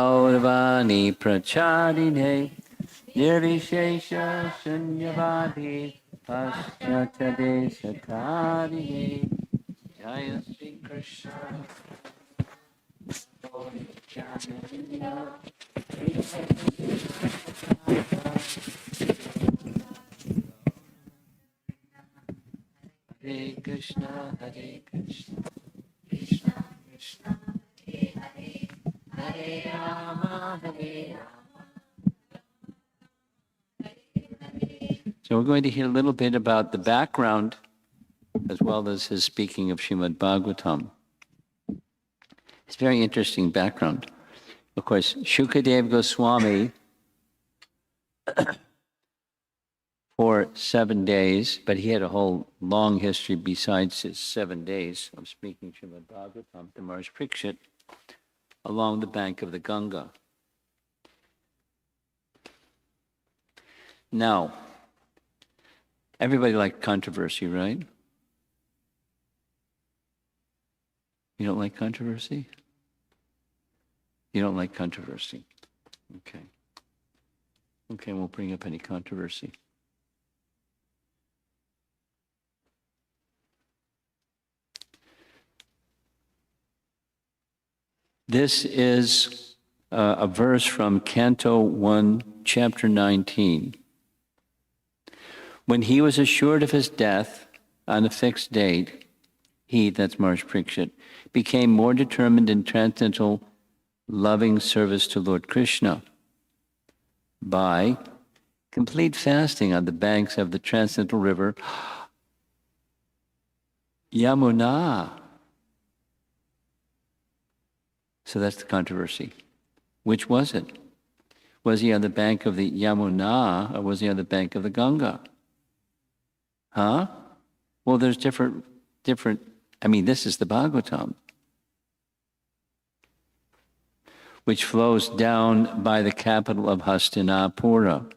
Gaurvani pracharine nirvishesha shunyavadi paschatade satarine Jaya Sri Krishna. Hare Krishna, Hare Krishna, Krishna Krishna, Hare Hare, Hare Rama, Hare Rama. So we're going to hear a little bit about the background as well as his speaking of Srimad Bhagavatam. It's a very interesting background. Of course, Sukadeva Goswami for 7 days, but he had a whole long history besides his 7 days of speaking Srimad Bhagavatam to Maharaj Parikshit along the bank of the Ganga. Now, everybody likes controversy, right? You don't like controversy? You don't like controversy. Okay. Okay, we'll bring up any controversy. This is a verse from Canto 1, chapter 19. When he was assured of his death on a fixed date, he, that's Maharaj Parikshit, became more determined in transcendental loving service to Lord Krishna by complete fasting on the banks of the transcendental river Yamuna. So that's the controversy. Which was it? Was he on the bank of the Yamuna or was he on the bank of the Ganga? Huh? Well, there's different, I mean, this is the Bhagavatam, which flows down by the capital of Hastinapura.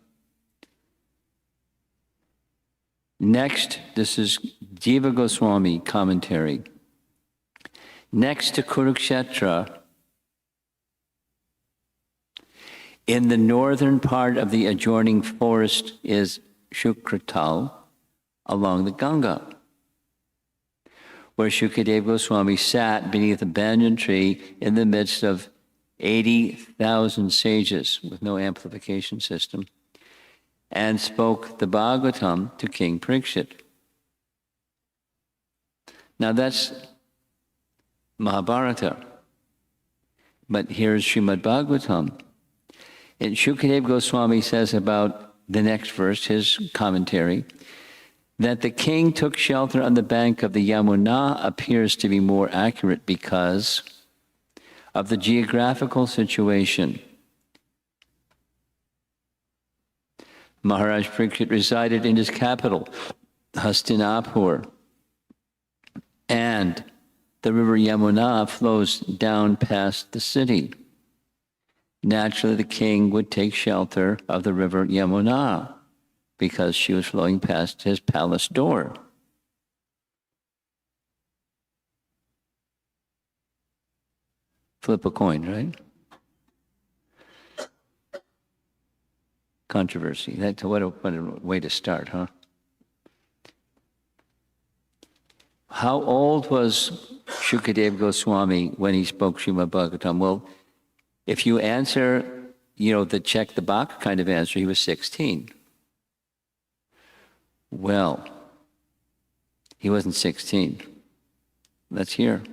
Next, this is Jiva Goswami commentary. Next to Kurukshetra, in the northern part of the adjoining forest is Shukratal along the Ganga, where Sukadeva Goswami sat beneath a banyan tree in the midst of 80,000 sages with no amplification system, and spoke the Bhagavatam to King Parikshit. Now that's Mahabharata, but here's Srimad Bhagavatam. And Sukadeva Goswami says about the next verse, his commentary, that the king took shelter on the bank of the Yamuna appears to be more accurate because of the geographical situation. Maharaj Parikshit resided in his capital, Hastinapur, and the river Yamuna flows down past the city. Naturally, the king would take shelter of the river Yamuna because she was flowing past his palace door. Flip a coin, right? Controversy. What a way to start, huh? How old was Sukadeva Goswami when he spoke Srimad Bhagavatam? Well, if you answer, the check the box kind of answer, he was 16. Well, he wasn't 16. Let's hear.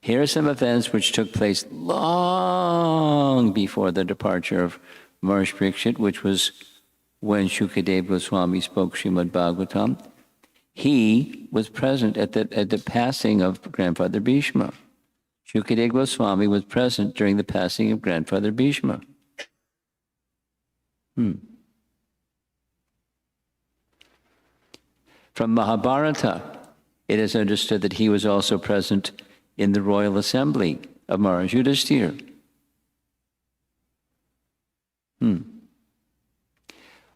Here are some events which took place long before the departure of Maharaj Parikshit, which was when Sukadeva Goswami spoke Srimad Bhagavatam. He was present at the passing of Grandfather Bhishma. Sukadeva Goswami was present during the passing of Grandfather Bhishma. From Mahabharata, it is understood that he was also present in the royal assembly of Maharaj Yudhishthira.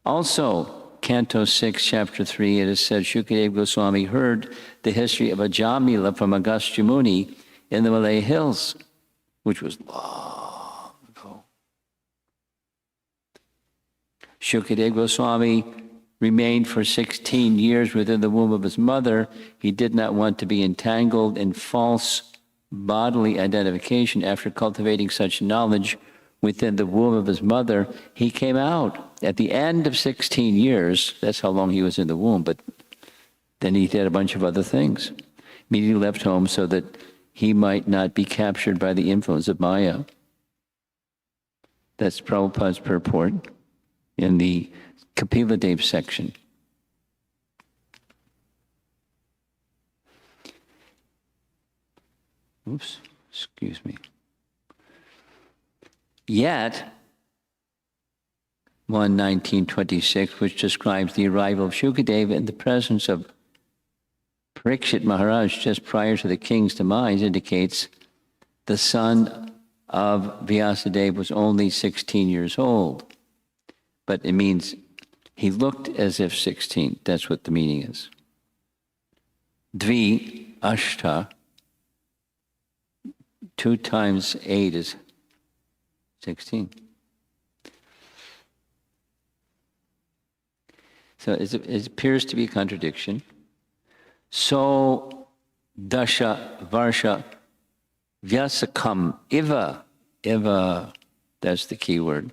Also, Canto 6, Chapter 3, it is said Sukadeva Goswami heard the history of Ajamila from Agastya Muni in the Malay hills, which was long ago. Sukadeva Goswami remained for 16 years within the womb of his mother. He did not want to be entangled in false bodily identification. After cultivating such knowledge within the womb of his mother, he came out. At the end of 16 years, that's how long he was in the womb, but then he did a bunch of other things. Immediately left home so that he might not be captured by the influence of Maya. That's Prabhupada's purport in the Kapila Dev section. Oops, excuse me. Yet, 1:19:26, which describes the arrival of Sukadeva in the presence of Parikshit Maharaj just prior to the king's demise, indicates the son of Vyasadeva was only 16 years old. But it means he looked as if 16. That's what the meaning is. Dvi Ashta, 2 times 8 is 16. So it appears to be a contradiction. So dasha varsha vyasakam iva, that's the key word.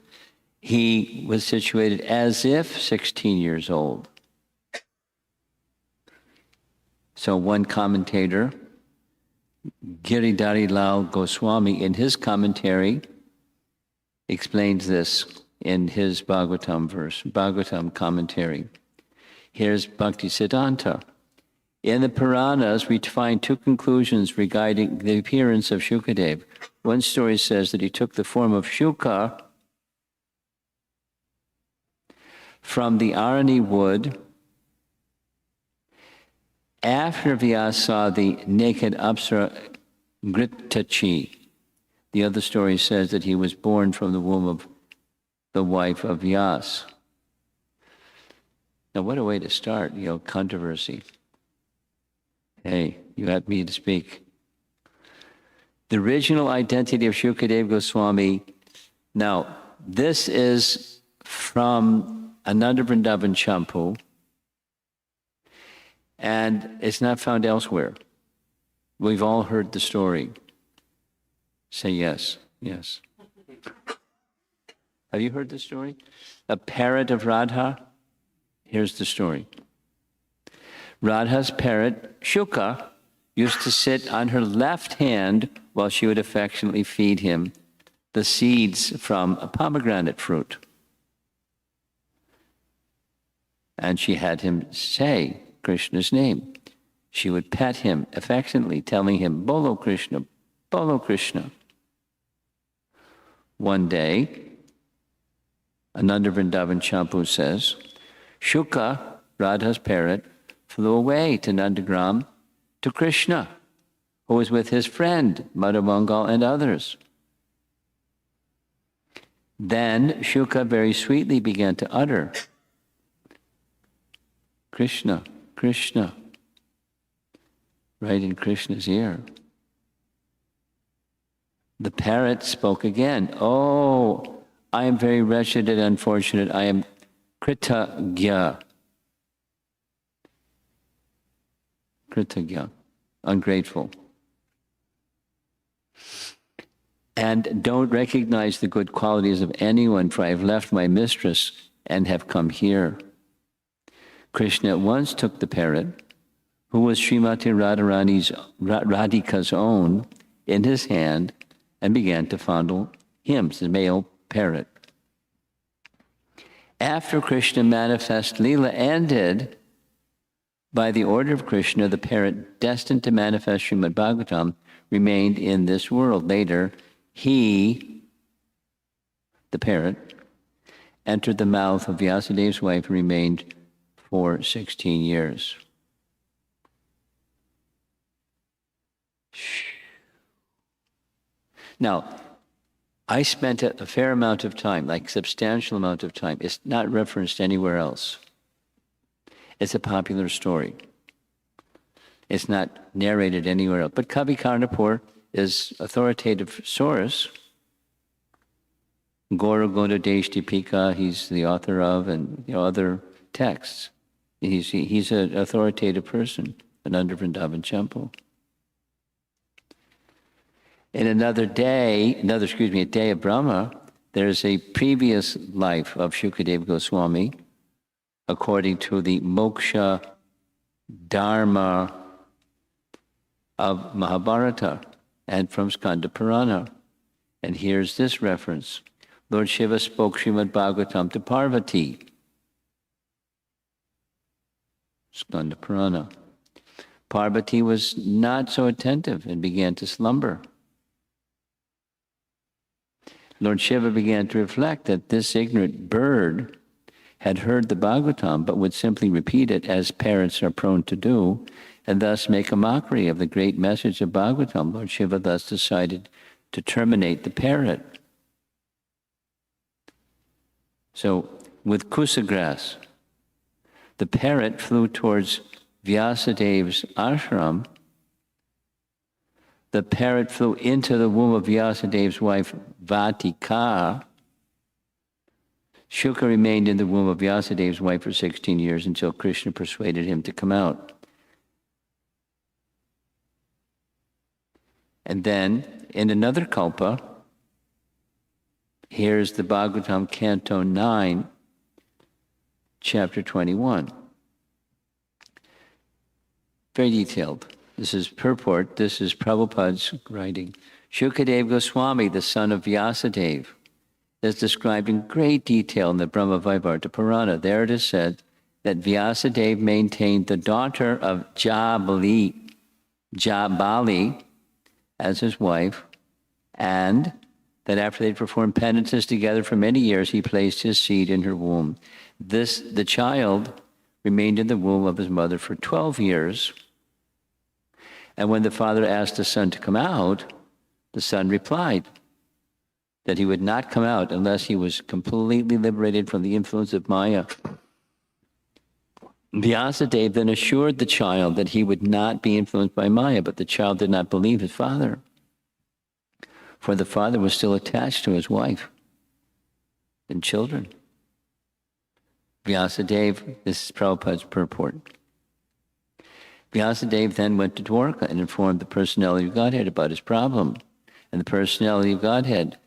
He was situated as if 16 years old. So one commentator, Giridhari Lal Goswami, in his commentary, explains this in his Bhagavatam commentary. Here's Bhakti Siddhanta. In the Puranas, we find 2 conclusions regarding the appearance of Sukadeva. One story says that he took the form of Shuka from the Arani wood after Vyasa saw the naked Apsara Gritachi. The other story says that he was born from the womb of the wife of Vyasa. Now, what a way to start, controversy. Hey, you had me to speak. The original identity of Sukadeva Goswami. Now, this is from Ananda Vrindavan Champu, and it's not found elsewhere. We've all heard the story. Say yes, yes. Have you heard the story? A parrot of Radha? Here's the story. Radha's parrot, Shuka, used to sit on her left hand while she would affectionately feed him the seeds from a pomegranate fruit. And she had him say Krishna's name. She would pet him affectionately, telling him, Bolo Krishna, Bolo Krishna. One day, Ananda Vrindavan Champu says, Shuka, Radha's parrot, flew away to Nandagram to Krishna, who was with his friend, Madhavangal and others. Then Shuka very sweetly began to utter, Krishna, Krishna, right in Krishna's ear. The parrot spoke again, Oh, I am very wretched and unfortunate. I am Kritagya. Kritagya, ungrateful. And don't recognize the good qualities of anyone, for I have left my mistress and have come here. Krishna at once took the parrot, who was Srimati Radhika's own, in his hand and began to fondle him, the male parrot. After Krishna manifest Leela ended, by the order of Krishna, the parrot destined to manifest Srimad Bhagavatam remained in this world. Later, he, the parrot, entered the mouth of Vyasadeva's wife and remained for 16 years. Now, I spent a fair amount of time, like substantial amount of time. It's not referenced anywhere else. It's a popular story. It's not narrated anywhere else. But Kavi Karnapur is authoritative source. Gora Godadesh Deepika, he's the author of, and other texts. He's an authoritative person, and under Vrindavan Temple. In a day of Brahma, there's a previous life of Sukadeva Goswami, according to the moksha dharma of Mahabharata and from Skanda Purana. And here's this reference. Lord Shiva spoke Srimad Bhagavatam to Parvati. Skanda Purana. Parvati was not so attentive and began to slumber. Lord Shiva began to reflect that this ignorant bird had heard the Bhagavatam, but would simply repeat it as parrots are prone to do, and thus make a mockery of the great message of Bhagavatam. Lord Shiva thus decided to terminate the parrot. So, with Kusagrass, the parrot flew towards Vyasadev's ashram. The parrot flew into the womb of Vyasadev's wife, Vatika. Shuka remained in the womb of Vyasadev's wife for 16 years until Krishna persuaded him to come out. And then, in another kalpa, here's the Bhagavatam, Canto 9, chapter 21. Very detailed. This is purport. This is Prabhupada's writing. Sukadeva Goswami, the son of Vyasadeva, is described in great detail in the Brahma Vaivarta Purana. There it is said that Vyasadeva maintained the daughter of Jabali as his wife, and that after they'd performed penances together for many years, he placed his seed in her womb. The child remained in the womb of his mother for 12 years. And when the father asked the son to come out, the son replied that he would not come out unless he was completely liberated from the influence of Maya. Vyasadeva then assured the child that he would not be influenced by Maya, but the child did not believe his father, for the father was still attached to his wife and children. Vyasadeva, this is Prabhupada's purport. Vyasadeva then went to Dwarka and informed the personality of Godhead about his problem. And the personality of Godhead,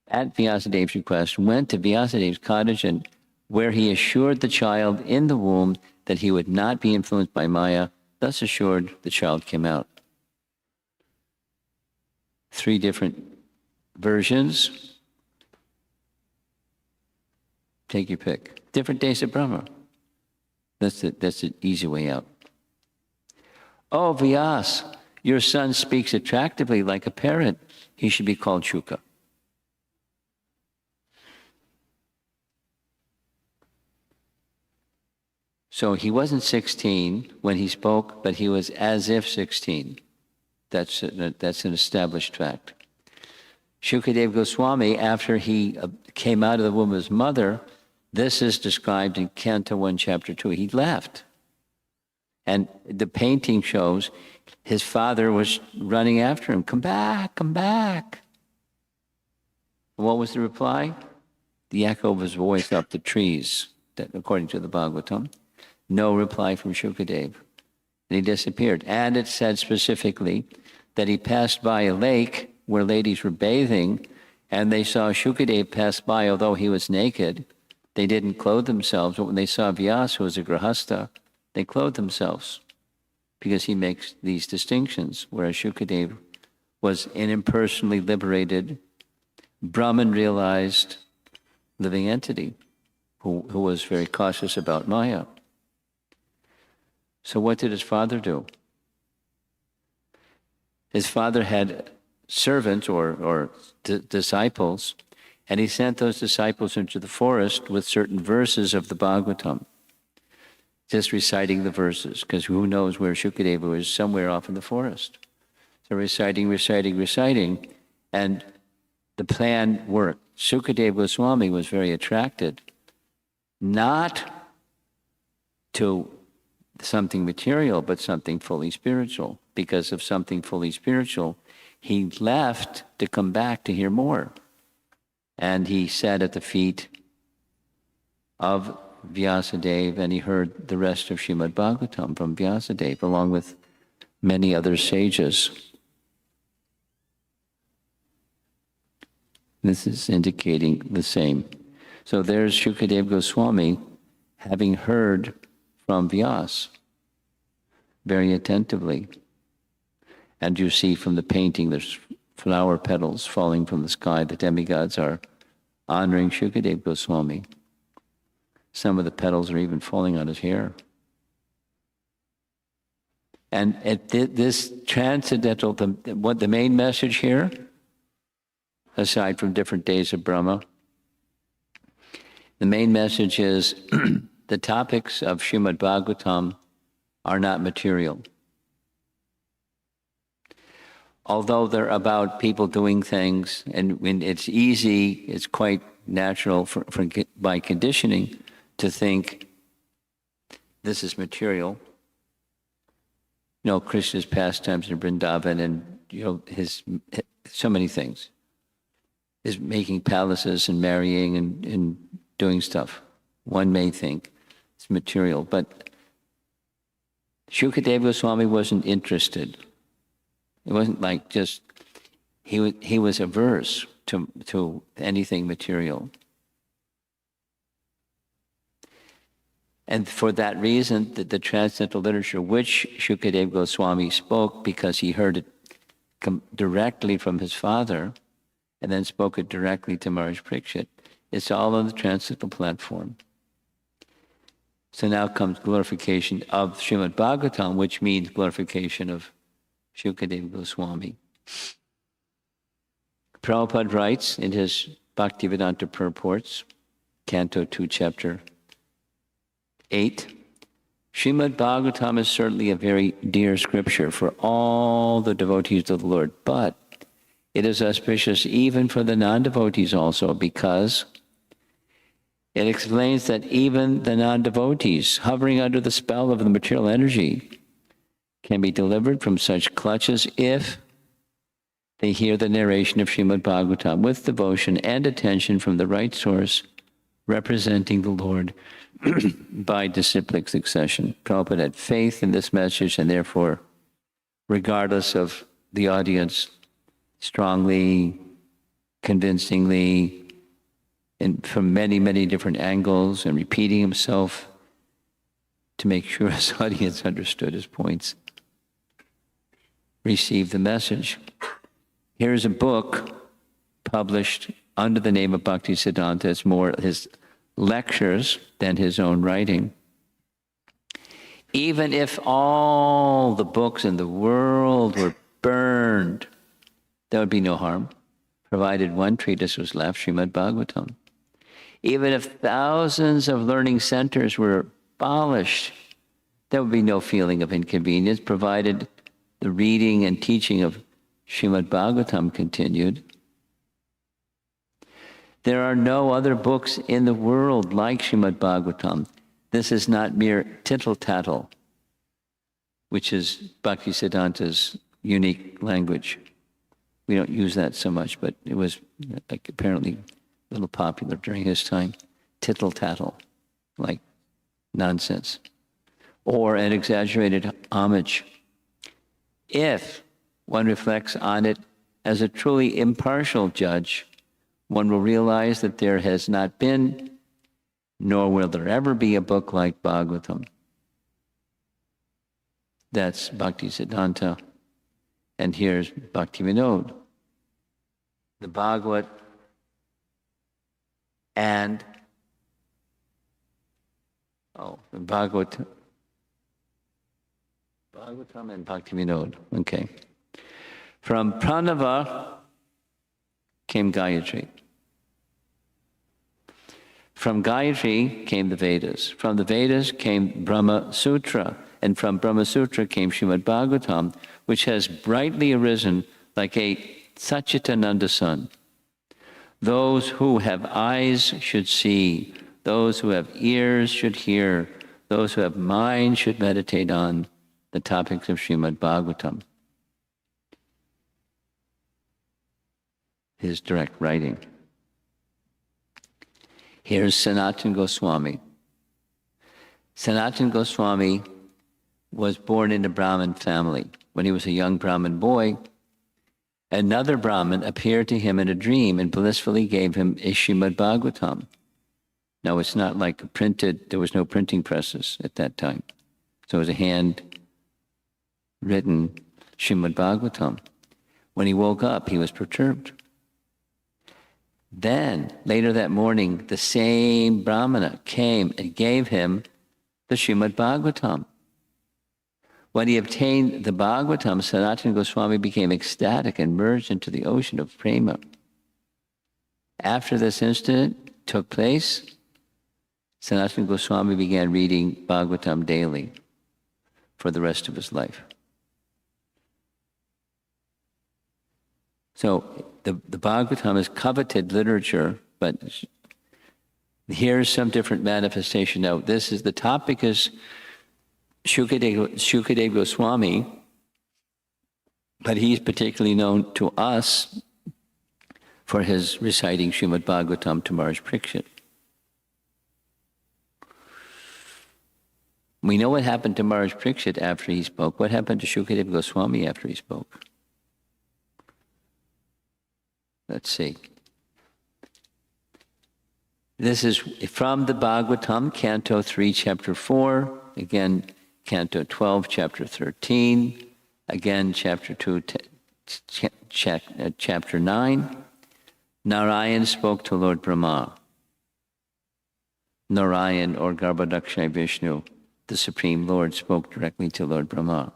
at Vyasadeva's request, went to Vyasadeva's cottage, and where he assured the child in the womb that he would not be influenced by Maya. Thus assured, the child came out. 3 different versions. Take your pick. Different days of Brahma. That's the easy way out. Oh, Vyas, your son speaks attractively like a parrot. He should be called Shuka. So he wasn't 16 when he spoke, but he was as if 16. That's an established fact. Sukadeva Goswami, after he came out of the womb of his mother, this is described in Canto 1, chapter 2. He left. And the painting shows his father was running after him. Come back, come back. And what was the reply? The echo of his voice up the trees, according to the Bhagavatam. No reply from Sukadeva. And he disappeared. And it said specifically that he passed by a lake where ladies were bathing, and they saw Sukadeva pass by, although he was naked. They didn't clothe themselves, but when they saw Vyasa, who was a grahastha, they clothed themselves, because he makes these distinctions, whereas Sukadeva was an impersonally liberated, Brahman-realized living entity who was very cautious about Maya. So what did his father do? His father had servants or disciples, and he sent those disciples into the forest with certain verses of the Bhagavatam, just reciting the verses, because who knows where Sukadeva was, somewhere off in the forest. So reciting, and the plan worked. Sukadeva Goswami was very attracted, not to something material, but something fully spiritual. Because of something fully spiritual, he left to come back to hear more. And he sat at the feet of Vyasadeva, and he heard the rest of Srimad Bhagavatam from Vyasadeva, along with many other sages. This is indicating the same. So there's Sukadeva Goswami having heard from Vyas very attentively. And you see from the painting, there's flower petals falling from the sky. The demigods are honoring Sukadeva Goswami. Some of the petals are even falling on his hair. And at this transcendental, what the main message here, aside from different days of Brahma, the main message is the topics of Srimad Bhagavatam are not material. Although they're about people doing things, and when it's easy, it's quite natural by conditioning to think this is material. You know, Krishna's pastimes in Vrindavan, and you know his so many things. Is making palaces and marrying and doing stuff. One may think it's material, but Sukadeva Goswami wasn't interested. It wasn't like just he was averse to anything material. And for that reason, the transcendental literature, which Sukadeva Goswami spoke because he heard it directly from his father, and then spoke it directly to Maharaj Parikshit, it's all on the transcendental platform. So now comes glorification of Srimad Bhagavatam, which means glorification of Sukadeva Goswami. Prabhupada writes in his Bhaktivedanta Purports, Canto 2, Chapter 8, Srimad Bhagavatam is certainly a very dear scripture for all the devotees of the Lord, but it is auspicious even for the non-devotees also, because it explains that even the non-devotees hovering under the spell of the material energy can be delivered from such clutches if they hear the narration of Srimad Bhagavatam with devotion and attention from the right source representing the Lord by disciplic succession. Prabhupada had faith in this message, and therefore, regardless of the audience, strongly, convincingly, and from many, many different angles, and repeating himself to make sure his audience understood his points, received the message. Here's a book published under the name of Bhaktisiddhanta. It's more his lectures than his own writing. Even if all the books in the world were burned, there would be no harm, provided one treatise was left, Srimad Bhagavatam. Even if thousands of learning centers were abolished, there would be no feeling of inconvenience, provided the reading and teaching of Srimad Bhagavatam continued. There are no other books in the world like Srimad Bhagavatam. This is not mere tittle-tattle, which is Bhaktisiddhanta's unique language. We don't use that so much, but it was like apparently a little popular during his time. Tittle-tattle, like nonsense, or an exaggerated homage. If one reflects on it as a truly impartial judge, one will realize that there has not been, nor will there ever be, a book like Bhagavatam. That's Bhaktisiddhanta. And here's Bhakti-Vinod. The Bhagavat and the Bhagavat, Bhagavatam and Bhakti-Vinod. Okay. From Pranava came Gayatri. From Gayatri came the Vedas. From the Vedas came Brahma Sutra. And from Brahma Sutra came Srimad Bhagavatam, which has brightly arisen like a Satchitananda sun. Those who have eyes should see. Those who have ears should hear. Those who have mind should meditate on the topics of Srimad Bhagavatam. His direct writing. Here's Sanatana Goswami. Sanatana Goswami was born in a Brahmin family. When he was a young Brahmin boy, another Brahmin appeared to him in a dream and blissfully gave him a Srimad Bhagavatam. Now, it's not like there was no printing presses at that time. So it was a hand-written Srimad Bhagavatam. When he woke up, he was perturbed. Then, later that morning, the same Brahmana came and gave him the Srimad Bhagavatam. When he obtained the Bhagavatam, Sanatana Goswami became ecstatic and merged into the ocean of prema. After this incident took place, Sanatana Goswami began reading Bhagavatam daily for the rest of his life. So the Bhagavatam is coveted literature, but here's some different manifestation. Now, the topic is Sukadeva Goswami, but he's particularly known to us for his reciting Srimad Bhagavatam to Maharaj Parikshit. We know what happened to Maharaj Parikshit after he spoke. What happened to Sukadeva Goswami after he spoke? Let's see. This is from the Bhagavatam, Canto 3, Chapter 4, again, Canto 12, Chapter 13, again, Chapter 2, Chapter 9. Narayan spoke to Lord Brahma. Narayan, or Garbhodakshaya Vishnu, the Supreme Lord, spoke directly to Lord Brahma.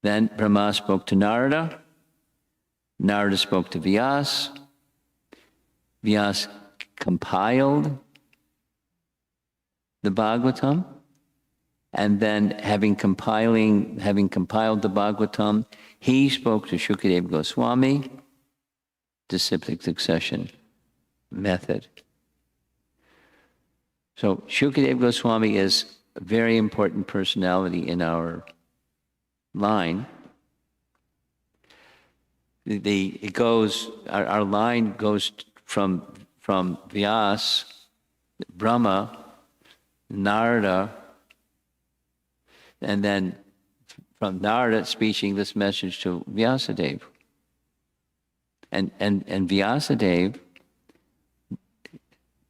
Then Brahma spoke to Narada. Narada spoke to Vyas. Vyas compiled the Bhagavatam, and then having compiled the Bhagavatam, he spoke to Sukadeva Goswami, disciplic succession method. So Sukadeva Goswami is a very important personality in our line. Our line goes from Vyas, Brahma, Narada, and then from Narada speaking this message to Vyasadeva. And Vyasadeva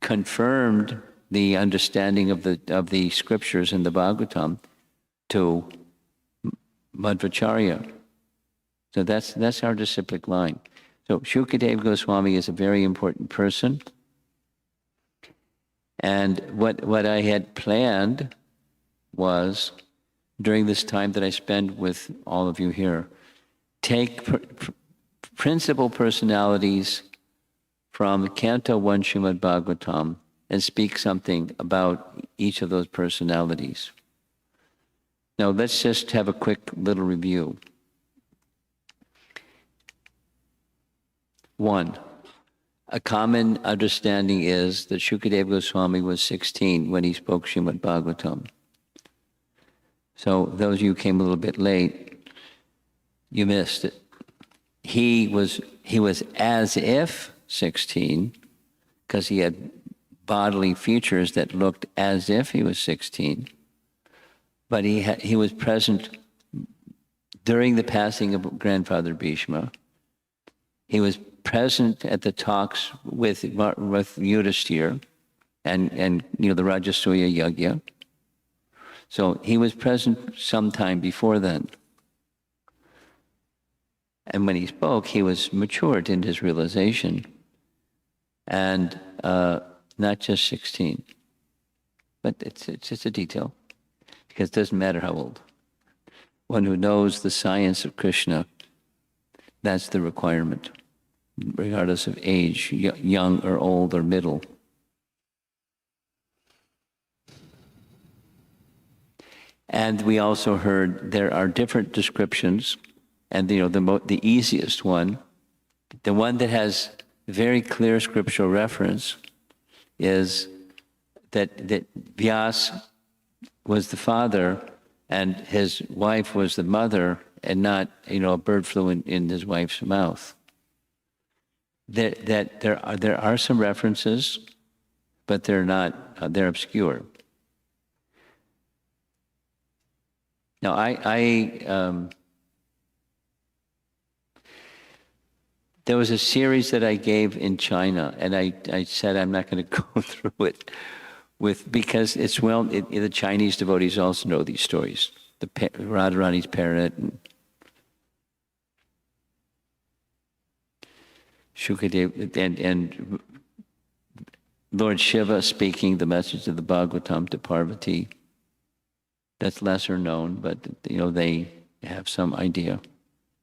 confirmed the understanding of the scriptures in the Bhagavatam to Madhvacharya. So that's our disciplic line. So Sukadeva Goswami is a very important person. And what I had planned was, during this time that I spend with all of you here, take principal personalities from Canto 1 Srimad Bhagavatam and speak something about each of those personalities. Now let's just have a quick little review. 1, a common understanding is that Sukadeva Goswami was 16 when he spoke Srimad Bhagavatam. So those of you who came a little bit late, you missed it. He was as if 16, because he had bodily features that looked as if he was 16, but he was present during the passing of grandfather Bhishma. He was present at the talks with Yudhishthira and the Rajasuya Yajna. So he was present sometime before then. And when he spoke, he was matured in his realization, and not just 16. But it's just a detail, because it doesn't matter how old. One who knows the science of Krishna, that's the requirement, regardless of age, young or old or middle. And we also heard there are different descriptions, and the easiest one, the one that has very clear scriptural reference, is that Vyas was the father and his wife was the mother, and not a bird flew in his wife's mouth. There are some references, but they're not, they're obscure. Now, there was a series that I gave in China, and I said I'm not going to go through it because it's the Chinese devotees also know these stories. The Radharani's parrot and Sukadeva and Lord Shiva speaking the message of the Bhagavatam to Parvati. That's lesser known, but they have some idea.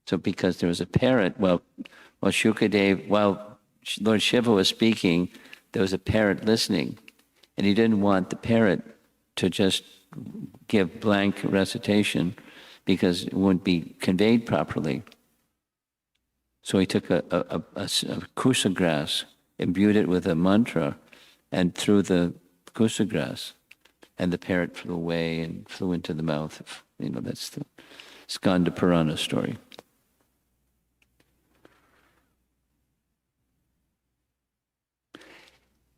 So because there was a parrot, while Lord Shiva was speaking, there was a parrot listening, and he didn't want the parrot to just give blank recitation because it wouldn't be conveyed properly. So he took a kusa grass, imbued it with a mantra, and threw the kusa grass, and the parrot flew away and flew into the mouth of, that's the Skanda Purana story.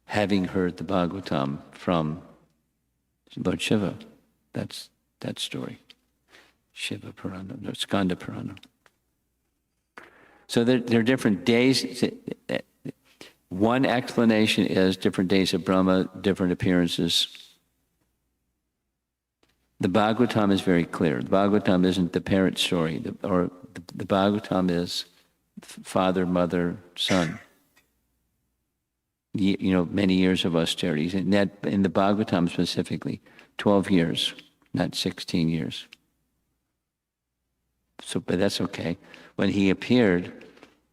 Having heard the Bhagavatam from Lord Shiva, that's that story. Shiva Purana, no, Skanda Purana. So there are different days. One explanation is different days of Brahma, different appearances. The Bhagavatam is very clear. The Bhagavatam isn't the parrot story, the Bhagavatam is father, mother, son. Many years of austerities. And that, in the Bhagavatam specifically, 12 years, not 16 years. So, but that's okay. When he appeared,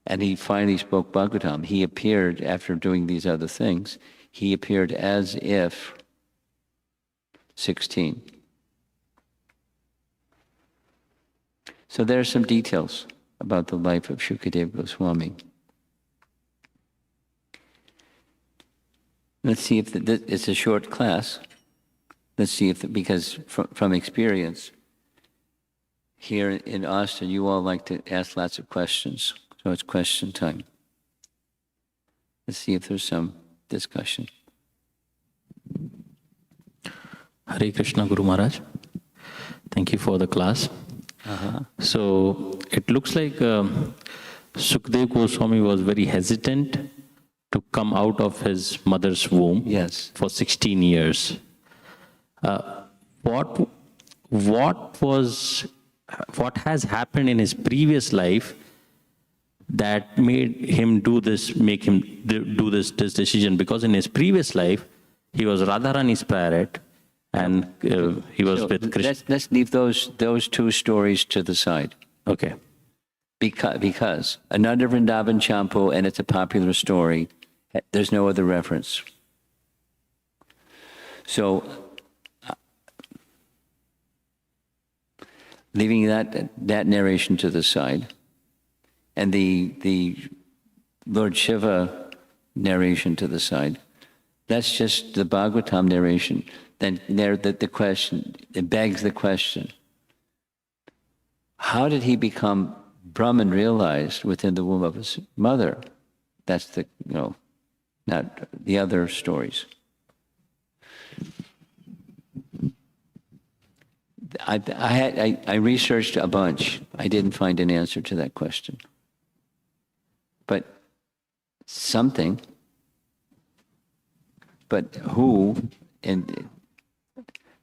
and he finally spoke Bhagavatam, he appeared after doing these other things, he appeared as if 16. So there are some details about the life of Sukadeva Goswami. Let's see if it's a short class. Let's see because from experience, here in Austin, you all like to ask lots of questions. So it's question time. Let's see if there's some discussion. Hare Krishna, Guru Maharaj. Thank you for the class. So it looks like Sukadeva Goswami was very hesitant to come out of his mother's womb. Yes. For 16 years. What has happened in his previous life that made him do this decision? Because in his previous life, he was Radharani's parrot, and he was with Krishna. Let's leave those two stories to the side. Okay. Because another Vrindavan Champu, and it's a popular story, there's no other reference. So, leaving that narration to the side, and the Lord Shiva narration to the side, that's just the Bhagavatam narration. Then the question, it begs the question, how did he become Brahman realized within the womb of his mother? That's not the other stories. I researched a bunch. I didn't find an answer to that question. But something. But who? And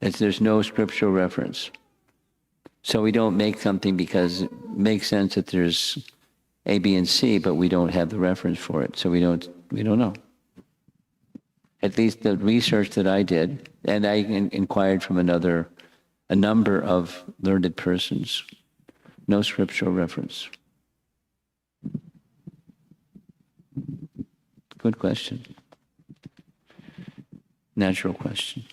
there's no scriptural reference. So we don't make something because it makes sense that there's A, B, and C, but we don't have the reference for it. So we don't know. At least the research that I did, and I inquired from a number of learned persons, no scriptural reference. Good question. Natural question.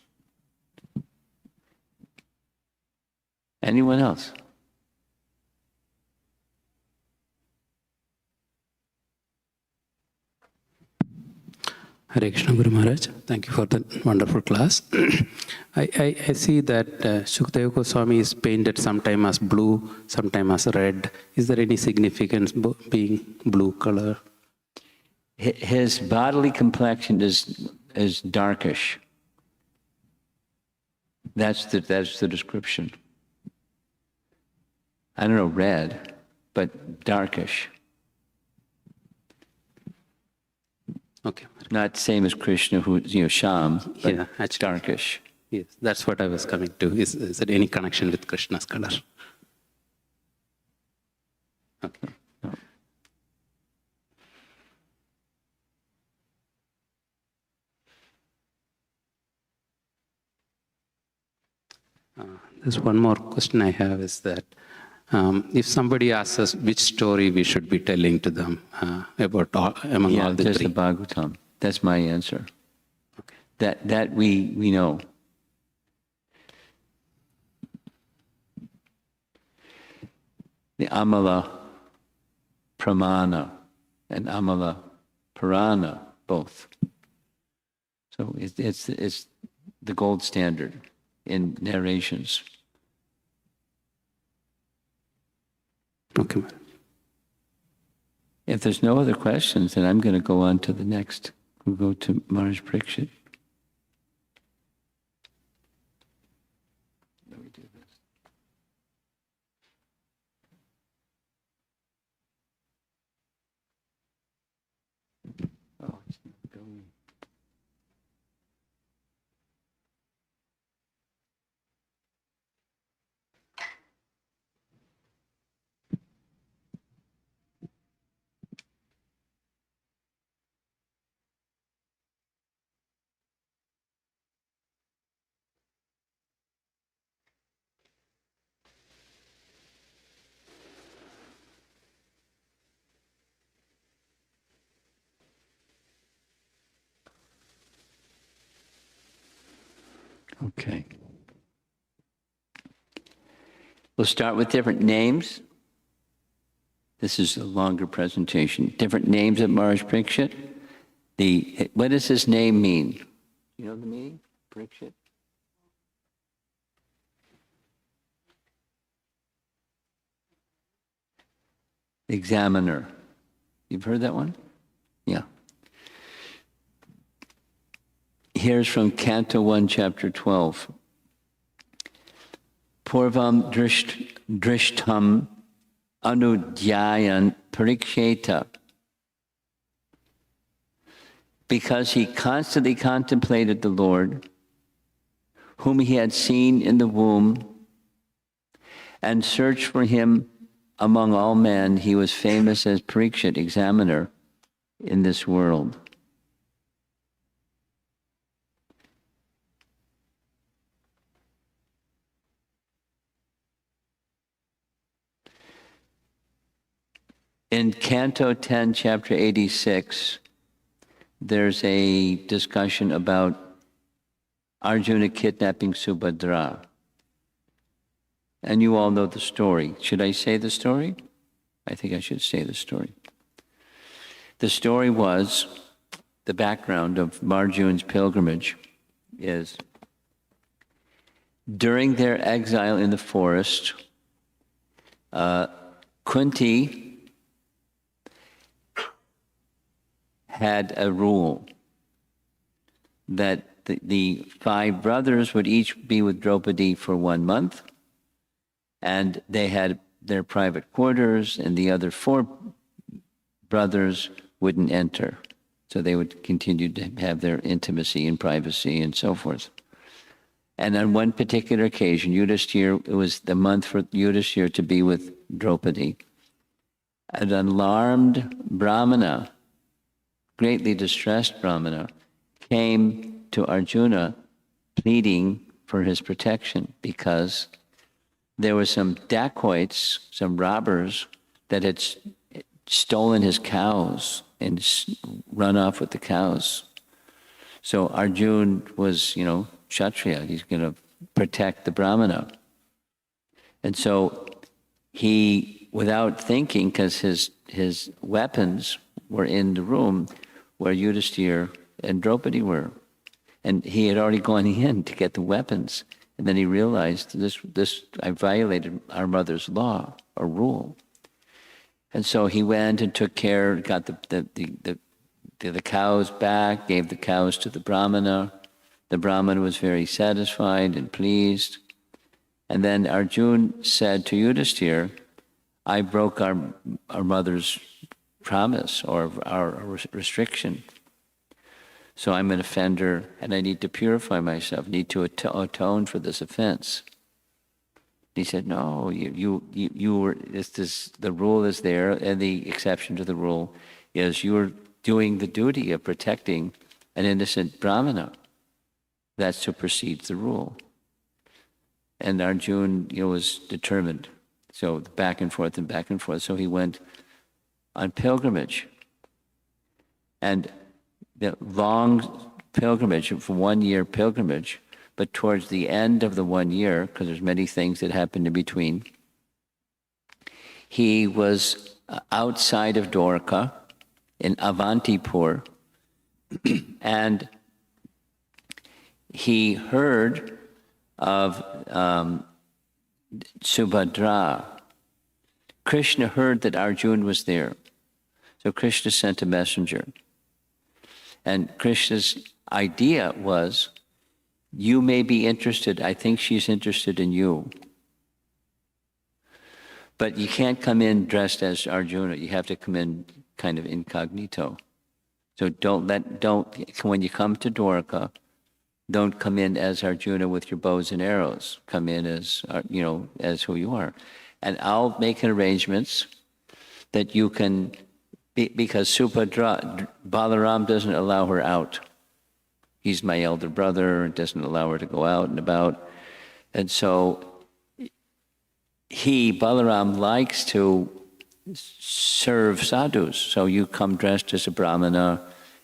Anyone else? Hare Krishna, Guru Maharaj. Thank you for the wonderful class. I see that Sukadeva Goswami is painted sometime as blue, sometime as red. Is there any significance being blue color? His bodily complexion is darkish. That's the description. I don't know, red, but darkish. Okay. Not same as Krishna, who's, Sham, but Yeah, actually. darkish. Yes, that's what I was coming to. Is there any connection with Krishna's color? Okay. There's one more question I have is that if somebody asks us which story we should be telling to them about among all the just three. the Bhagavatam. That's my answer. Okay. That we know. The Amala Pramana and Amala Purana, both. So it's the gold standard in narrations. Okay. If there's no other questions, then I'm going to go on to the next. We'll go to Maharaj Parikshit. Let me do this. Oh, it's not going. Okay. We'll start with different names. This is a longer presentation. Different names of Maharaj Parikshit. What does his name mean? You know the meaning? Parikshit? Examiner. You've heard that one? Yeah. Here's from Canto 1, Chapter 12. Purvam drishtam anudhyayan pariksheta. Because he constantly contemplated the Lord, whom he had seen in the womb, and searched for him among all men, he was famous as Parikshit, examiner, in this world. In Canto 10, Chapter 86, there's a discussion about Arjuna kidnapping Subhadra. And you all know the story. Should I say the story? I think I should say the story. The story was, the background of Arjuna's pilgrimage is, during their exile in the forest, Kunti had a rule that the 5 brothers would each be with Draupadi for 1 month, and they had their private quarters, and the other 4 brothers wouldn't enter. So they would continue to have their intimacy and privacy and so forth. And on one particular occasion, Yudhishthira, it was the month for Yudhishthira to be with Draupadi. An alarmed Brahmana, greatly distressed Brahmana, came to Arjuna pleading for his protection because there were some dacoits, some robbers, that had stolen his cows and run off with the cows. So Arjuna was, Kshatriya, he's going to protect the Brahmana. And so he, without thinking, because his weapons were in the room where Yudhishthira and Draupadi were. And he had already gone in to get the weapons. And then he realized, I violated our mother's law or rule. And so he went and took care, got the the cows back, gave the cows to the Brahmana. The Brahmana was very satisfied and pleased. And then Arjuna said to Yudhishthira, I broke our mother's promise or our restriction. So I'm an offender and I need to purify myself, need to atone for this offense. He said, no, you were, the rule is there, and the exception to the rule is you're doing the duty of protecting an innocent Brahmana. That supersedes the rule. And Arjuna, was determined. So back and forth and back and forth. So he went on pilgrimage. And the long pilgrimage, for 1 year pilgrimage, but towards the end of the 1 year, because there's many things that happened in between, he was outside of Dwarka in Avantipur, and he heard of Subhadra. Krishna heard that Arjuna was there. So Krishna sent a messenger. And Krishna's idea was, you may be interested, I think she's interested in you. But you can't come in dressed as Arjuna. You have to come in kind of incognito. So when you come to Dwarka, don't come in as Arjuna with your bows and arrows. Come in as, as who you are. And I'll make arrangements that you can, because Subhadra, Balaram doesn't allow her out. He's my elder brother and doesn't allow her to go out and about. And so Balaram likes to serve sadhus. So you come dressed as a brahmana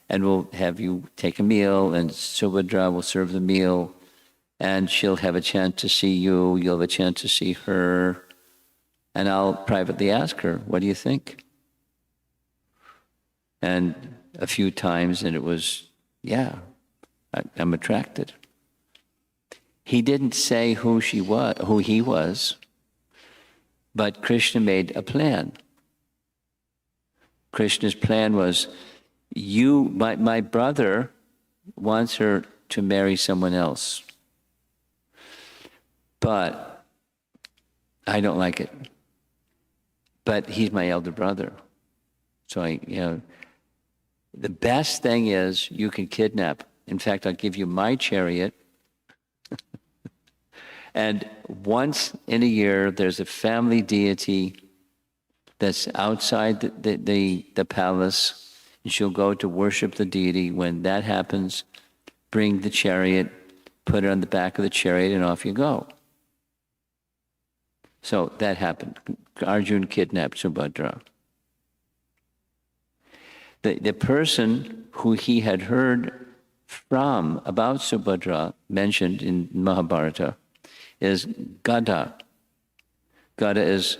and we'll have you take a meal, and Subhadra will serve the meal, and she'll have a chance to see you, you'll have a chance to see her, and I'll privately ask her, what do you think? And a few times, and it was, yeah, I'm attracted. He didn't say who he was, but Krishna made a plan. Krishna's plan was, my brother wants her to marry someone else, but I don't like it. But he's my elder brother. So the best thing is you can kidnap. In fact, I'll give you my chariot. And once in a year, there's a family deity that's outside the palace. And she'll go to worship the deity. When that happens, bring the chariot, put it on the back of the chariot, and off you go. So that happened. Arjuna kidnapped Subhadra. The person who he had heard from about Subhadra, mentioned in Mahabharata, is Gada. Gada is,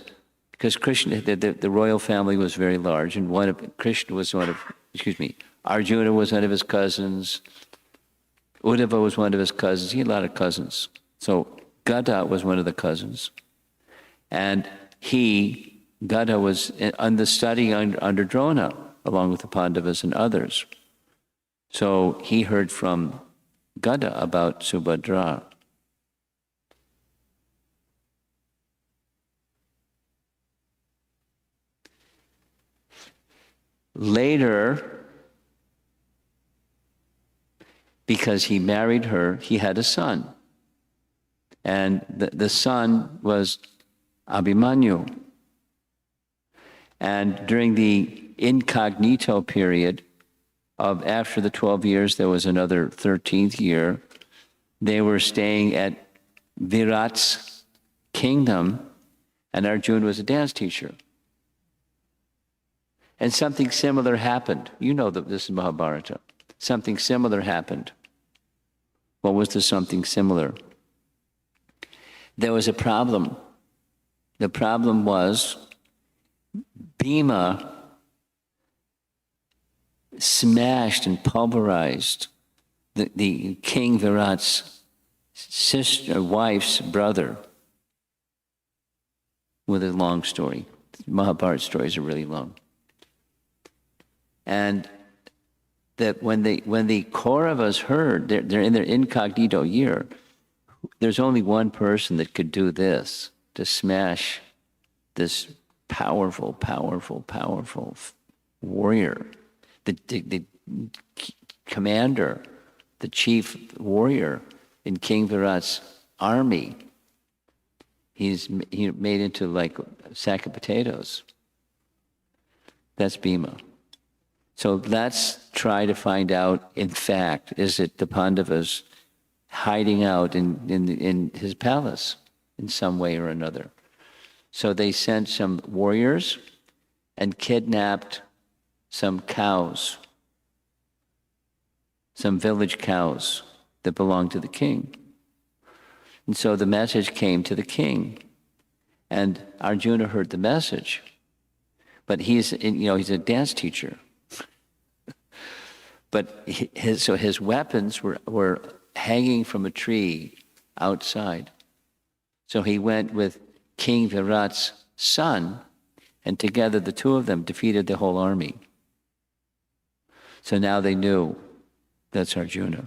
because Krishna, the royal family was very large, and Arjuna was one of his cousins, Uddhava was one of his cousins, he had a lot of cousins. So Gada was one of the cousins. And Gada was on the study under Drona, along with the Pandavas and others. So he heard from Gada about Subhadra. Later, because he married her, he had a son. And the son was Abhimanyu. And during the incognito period of after the 12 years, there was another 13th year, they were staying at Virat's kingdom, and Arjuna was a dance teacher. And something similar happened. You know that this is Mahabharata. Something similar happened. What was the something similar? There was a problem. The problem was Bhima smashed and pulverized the King Virat's wife's brother, with a long story. Mahabharata stories are really long. And that when the Kauravas heard, they're in their incognito year, there's only one person that could do this, to smash this powerful warrior, the commander, the chief warrior in King Virat's army. He's made into like a sack of potatoes. That's Bhima. So let's try to find out, in fact, is it the Pandavas hiding out in his palace in some way or another? So they sent some warriors and kidnapped some cows, some village cows that belonged to the king. And so the message came to the king, and Arjuna heard the message, but he's a dance teacher. But his weapons were hanging from a tree outside. So he went with King Virat's son, and together the two of them defeated the whole army. So now they knew that's Arjuna.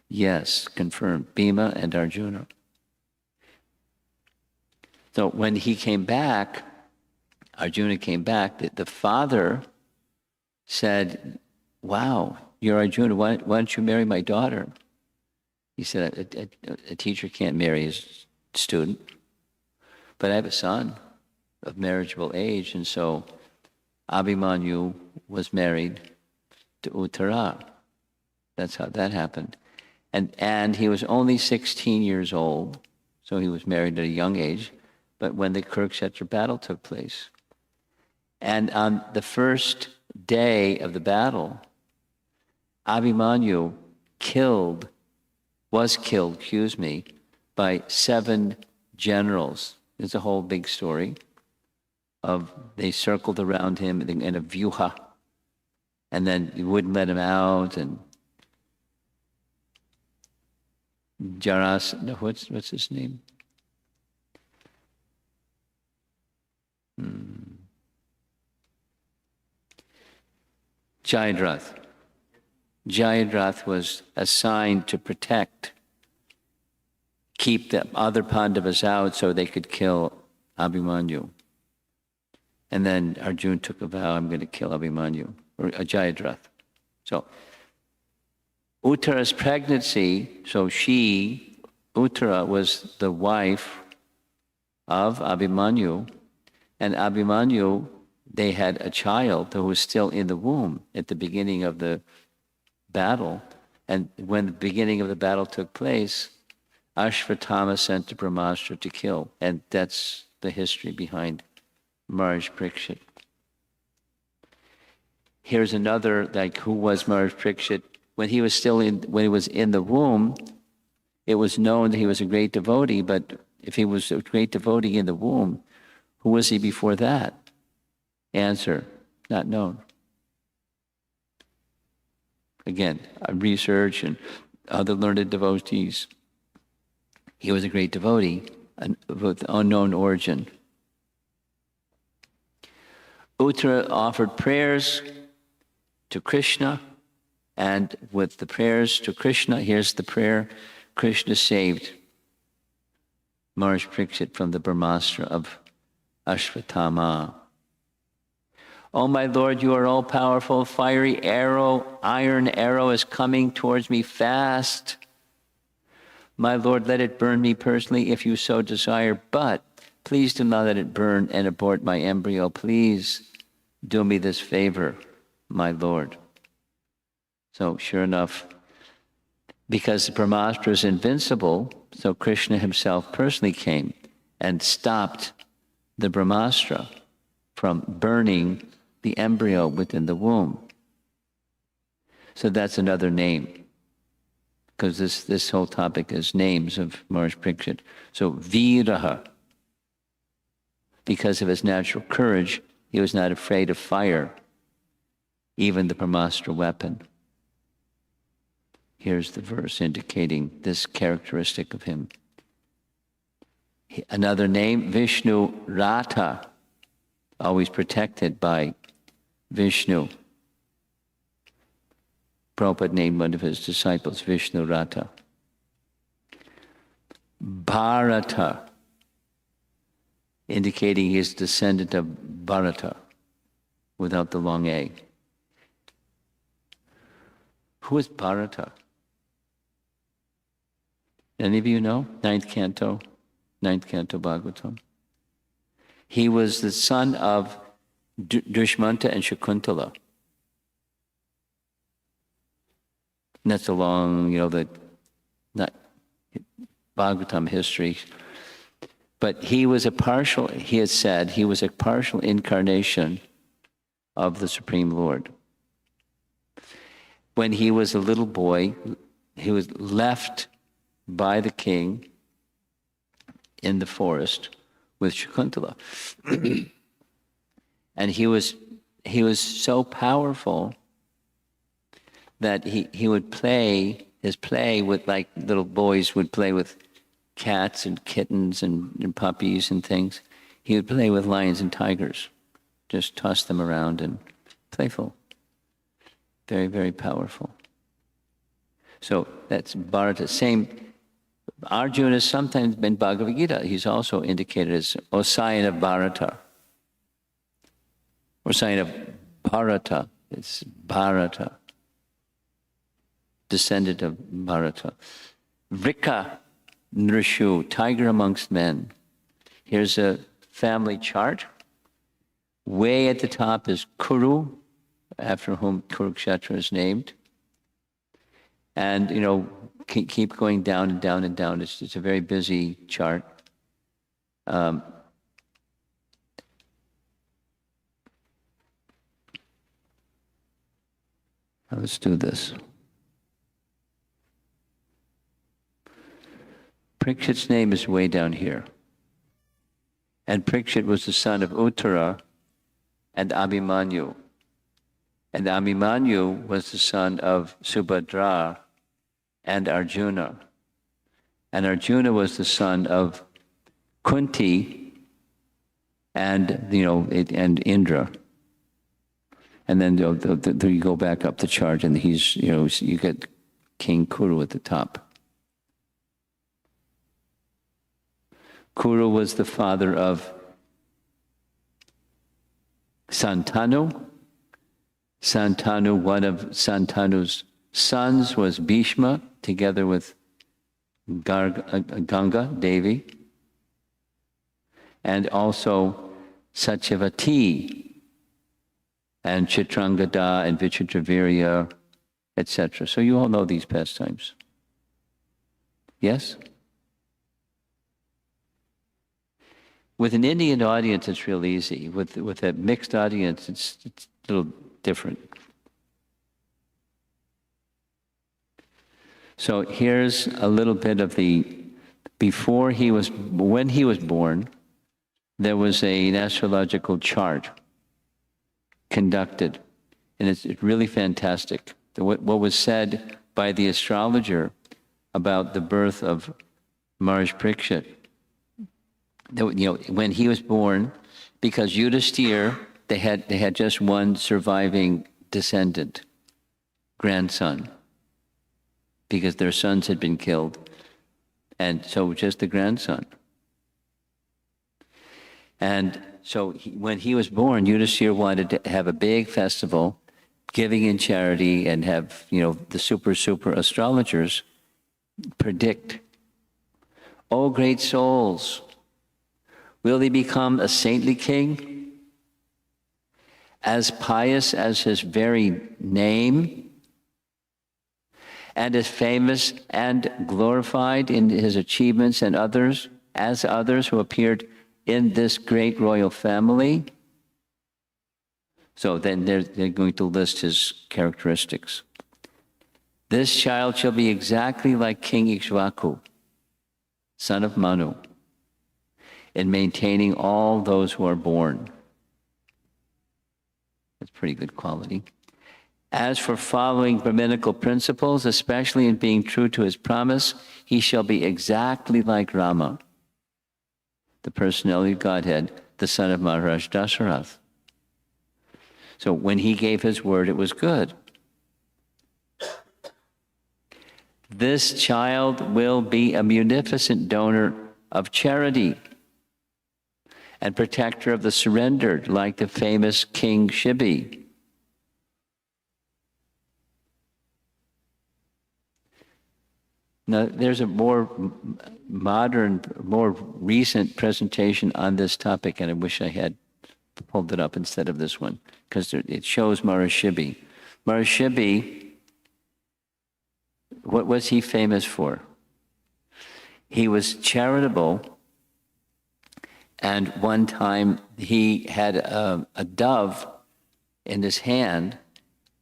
Yes, confirmed, Bhima and Arjuna. So when he came back, Arjuna came back, the father said, "Wow, you're Arjuna, why don't you marry my daughter?" He said, a teacher can't marry his student, but I have a son of marriageable age, and so Abhimanyu was married to Uttara. That's how that happened. And he was only 16 years old, so he was married at a young age, but when the Kurukshetra battle took place. And on the first day of the battle, Abhimanyu was killed, by 7 generals. There's a whole big story they circled around him in a vyuha, and then you wouldn't let him out, and what's his name? Jayadrath was assigned to keep the other Pandavas out so they could kill Abhimanyu. And then Arjuna took a vow, I'm going to kill Abhimanyu, or Jayadrath. So Uttara's pregnancy, Uttara was the wife of Abhimanyu, and Abhimanyu, they had a child who was still in the womb at the beginning of the battle. And when the beginning of the battle took place, Ashvatthama sent the Brahmastra to kill. And that's the history behind Maharaj Parikshit. Here's another, who was Maharaj Parikshit? When he was in the womb, it was known that he was a great devotee, but if he was a great devotee in the womb, who was he before that? Answer, not known. Again, research and other learned devotees. He was a great devotee with unknown origin. Uttara offered prayers to Krishna, and with the prayers to Krishna, here's the prayer, Krishna saved Maharaj Parikshit from the Brahmastra of Ashvatthama. Oh my Lord, you are all-powerful, fiery arrow, iron arrow is coming towards me fast. My Lord, let it burn me personally if you so desire, but please do not let it burn and abort my embryo. Please do me this favor, my Lord. So sure enough, because the Brahmastra is invincible, so Krishna himself personally came and stopped the Brahmastra from burning the embryo within the womb. So that's another name, because this whole topic is names of Maharaj Parikshit. So Viraha, because of his natural courage, he was not afraid of fire, even the Brahmastra weapon. Here's the verse indicating this characteristic of him. Another name, Vishnu Ratha, always protected by Vishnu. Prabhupada named one of his disciples Vishnu Rata. Bharata, indicating he is descendant of Bharata, without the long A. Who is Bharata? Any of you know? Ninth Canto Bhagavatam. He was the son of Dushmanta and Shakuntala. And that's a long, not Bhagavatam history. But he has said, he was a partial incarnation of the Supreme Lord. When he was a little boy, he was left by the king in the forest with Shakuntala. And he was so powerful that he would play with, like little boys would play with cats and kittens and puppies and things. He would play with lions and tigers, just toss them around and playful. Very, very powerful. So that's Bharata. Same, Arjuna has sometimes been Bhagavad Gita. He's also indicated as Osayan of Bharata. Osayan of Bharata. It's Bharata. Descendant of Bharata. Vrika Nrishu, tiger amongst men. Here's a family chart. Way at the top is Kuru, after whom Kurukshetra is named. And, keep going down and down and down. It's a very busy chart. Let's do this. Parikshit's name is way down here. And Parikshit was the son of Uttara and Abhimanyu. And Abhimanyu was the son of Subhadra and Arjuna. And Arjuna was the son of Kunti and, and Indra. And then you go back up the chart and you get King Kuru at the top. Kuru was the father of Santanu. One of Santanu's sons was Bhishma, together with Ganga Devi, and also Satyavati, and Chitrangada, and Vichitravirya, etc. So you all know these pastimes. Yes? With an Indian audience, it's real easy. With a mixed audience, it's a little different. So here's a little bit of when he was born, there was an astrological chart conducted, and it's really fantastic. What was said by the astrologer about the birth of Maharaj Parikshit, when he was born, because Yudhisthira, they had just one surviving descendant, grandson, because their sons had been killed, and so just the grandson. And so when he was born, Yudhisthira wanted to have a big festival, giving in charity, and have the super astrologers predict, "Oh, great souls, will he become a saintly king, as pious as his very name, and as famous and glorified in his achievements and others who appeared in this great royal family?" So then they're going to list his characteristics. "This child shall be exactly like King Ikshvaku, son of Manu, in maintaining all those who are born." That's pretty good quality. "As for following Brahminical principles, especially in being true to his promise, he shall be exactly like Rama, the personality of Godhead, the son of Maharaj Dasarath." So when he gave his word, it was good. this child will be a munificent donor of charity and protector of the surrendered, like the famous King Shibi. Now, there's a more modern, more recent presentation on this topic, and I wish I had pulled it up instead of this one, because it shows Maharishi. Maharishi, what was he famous for? He was charitable, and one time he had a dove in his hand,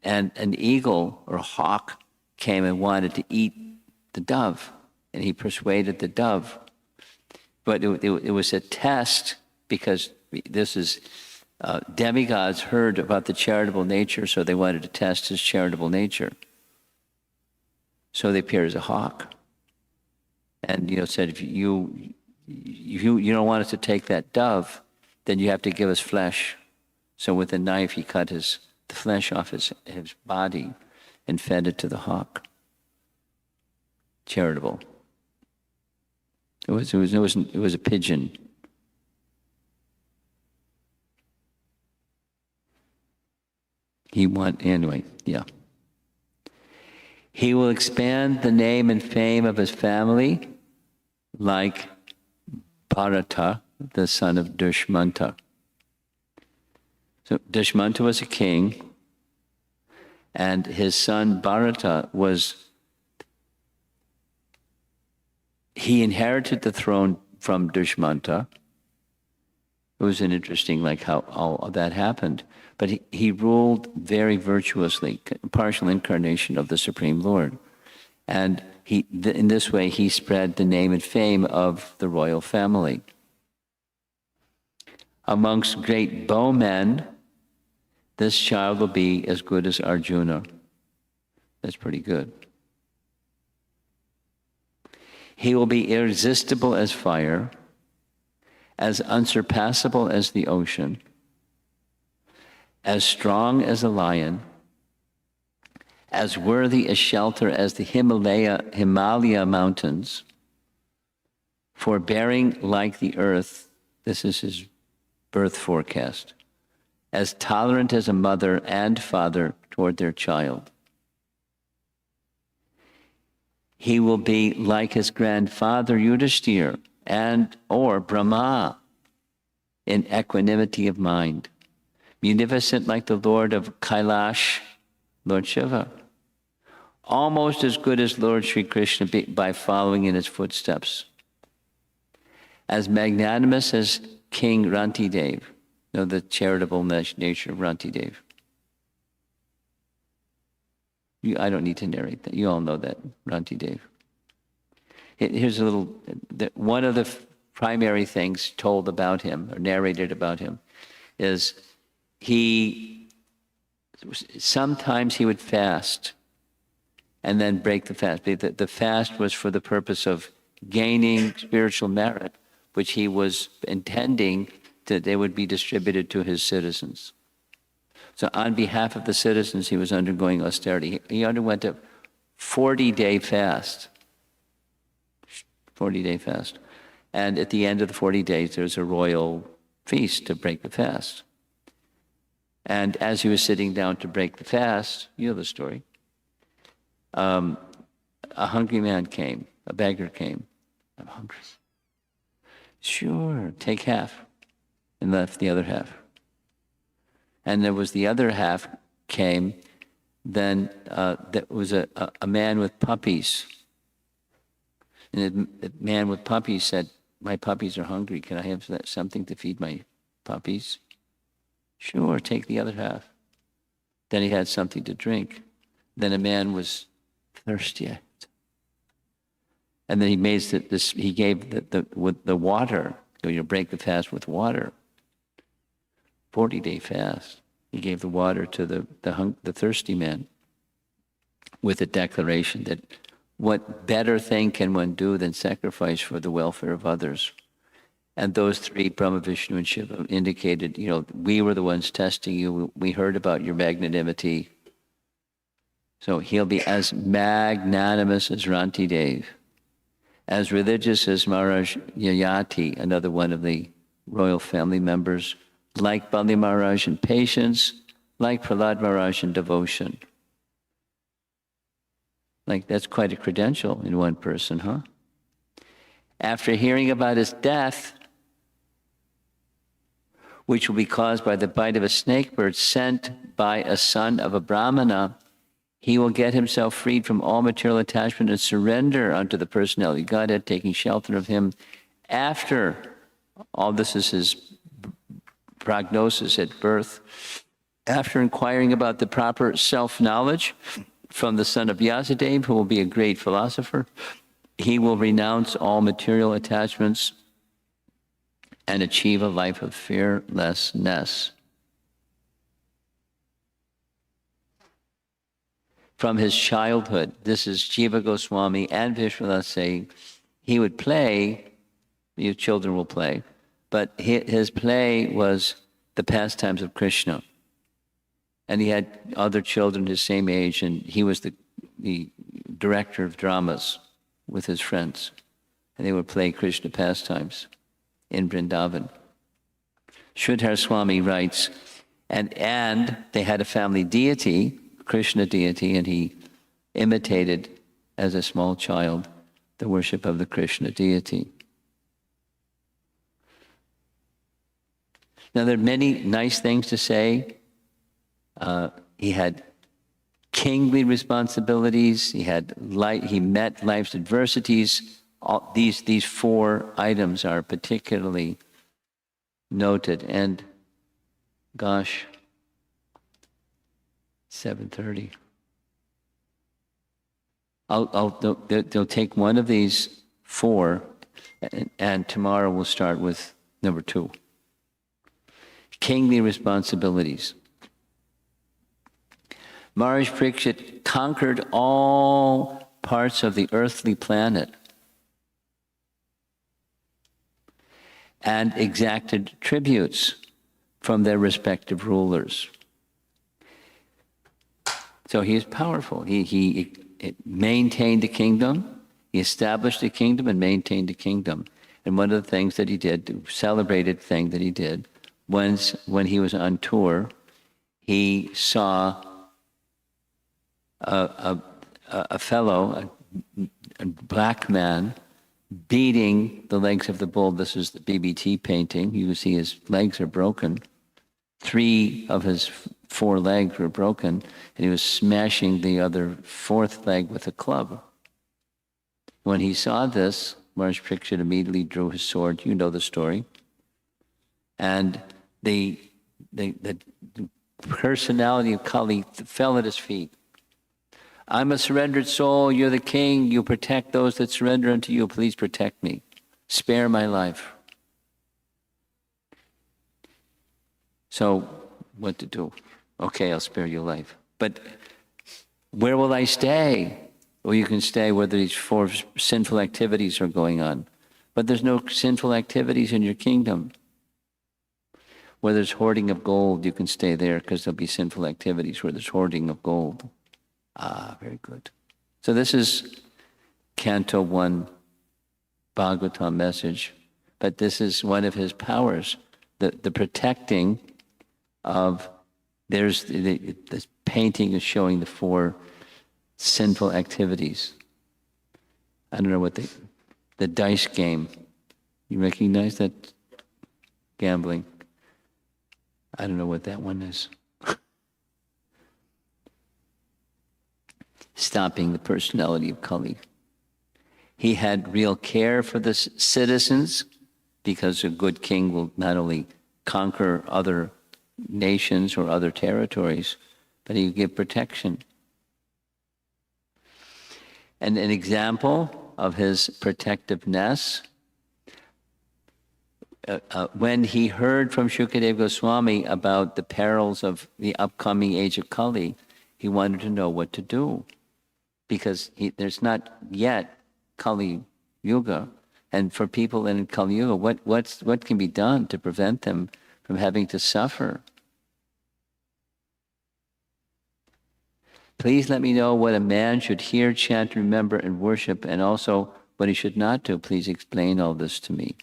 and an eagle or hawk came and wanted to eat the dove, and he persuaded the dove. But it was a test, because this is demigods heard about the charitable nature, so they wanted to test his charitable nature. So they appeared as a hawk, and said, if you don't want us to take that dove, then you have to give us flesh. So with a knife, he cut the flesh off his body and fed it to the hawk. Charitable. It was a pigeon. Anyway, yeah. He will expand the name and fame of his family like Bharata, the son of Dushmanta. So Dushmanta was a king, and his son Bharata he inherited the throne from Dushmanta. It was an interesting, how all that happened. But he ruled very virtuously, partial incarnation of the Supreme Lord. And in this way, he spread the name and fame of the royal family. Amongst great bowmen, this child will be as good as Arjuna. That's pretty good. He will be irresistible as fire, as unsurpassable as the ocean, as strong as a lion, as worthy a shelter as the Himalaya mountains, forbearing like the earth, this is his birth forecast, as tolerant as a mother and father toward their child. He will be like his grandfather Yudhishthira or Brahma in equanimity of mind, munificent like the Lord of Kailash, Lord Shiva, almost as good as Lord Sri Krishna by following in his footsteps, as magnanimous as King Rantidev, the charitable nature of Rantidev. I don't need to narrate that. You all know that, Rantidev. Here's a little, one of the primary things told about him, or narrated about him, is sometimes he would fast and then break the fast. The fast was for the purpose of gaining spiritual merit, which he was intending that they would be distributed to his citizens. So on behalf of the citizens, he was undergoing austerity. He underwent a 40-day fast. 40-day fast. And at the end of the 40 days, there's a royal feast to break the fast. And as he was sitting down to break the fast, you know the story, a hungry man came, a beggar came. I'm hungry. Sure, take half. And left the other half. And there was the other half came, then that was a man with puppies. And the man with puppies said, my puppies are hungry. Can I have something to feed my puppies? Sure, take the other half. Then he had something to drink. Then a man was thirsty. And then he made he gave the water, break the fast with water. 40-day fast. He gave the water to the thirsty man with a declaration that what better thing can one do than sacrifice for the welfare of others? And those three, Brahma, Vishnu, and Shiva, indicated, we were the ones testing you. We heard about your magnanimity. So he'll be as magnanimous as Rantidev, as religious as Maharaj Yayati, another one of the royal family members, like Bali Maharaj in patience, like Prahlad Maharaj in devotion. Like, that's quite a credential in one person, huh? After hearing about his death, which will be caused by the bite of a snake bird sent by a son of a Brahmana, he will get himself freed from all material attachment and surrender unto the personality of Godhead, taking shelter of him. After all this is his prognosis at birth, after inquiring about the proper self-knowledge from the son of Vyasadeva, who will be a great philosopher, he will renounce all material attachments and achieve a life of fearlessness. From his childhood, this is Jiva Goswami and Vishwanath saying, he would play, you children will play, but his play was the pastimes of Krishna. And he had other children his same age, and he was the director of dramas with his friends. And they would play Krishna pastimes in Vrindavan. Sridhar Swami writes, and they had a family deity, Krishna deity, and he imitated, as a small child, the worship of the Krishna deity. Now, there are many nice things to say. He had kingly responsibilities. He met life's adversities. All these four items are particularly noted. And gosh, 7:30. They'll take one of these four, and tomorrow we'll start with number 2. Kingly responsibilities. Maharaj Parikshit conquered all parts of the earthly planet and exacted tributes from their respective rulers. So he is powerful. He maintained a kingdom. He established a kingdom and maintained a kingdom. And one of the things that he did, the celebrated thing that he did, was when he was on tour, he saw a fellow, a black man, beating the legs of the bull. This is the BBT painting. You can see his legs are broken. 3 of his 4 legs were broken, and he was smashing the other 4th leg with a club. When he saw this, Maharaj Parikshit immediately drew his sword. You know the story. And the personality of Kali fell at his feet. I'm a surrendered soul. You're the king. You protect those that surrender unto you. Please protect me. Spare my life. So, what to do? Okay, I'll spare your life. But where will I stay? Well, you can stay where these 4 sinful activities are going on. But there's no sinful activities in your kingdom. Where there's hoarding of gold, you can stay there because there'll be sinful activities where there's hoarding of gold. Ah, very good. So this is Canto 1 Bhagavatam message, but this is one of his powers, the protecting of, there's this painting is showing the 4 sinful activities. I don't know what the dice game. You recognize that? Gambling. I don't know what that one is. Stopping the personality of Kali. He had real care for the citizens, because a good king will not only conquer other nations or other territories, but he will give protection. And an example of his protectiveness, when he heard from Sukadeva Goswami about the perils of the upcoming age of Kali, he wanted to know what to do. Because there's not yet Kali Yuga. And for people in Kali Yuga, what can be done to prevent them from having to suffer? Please let me know what a man should hear, chant, remember, and worship, and also what he should not do. Please explain all this to me.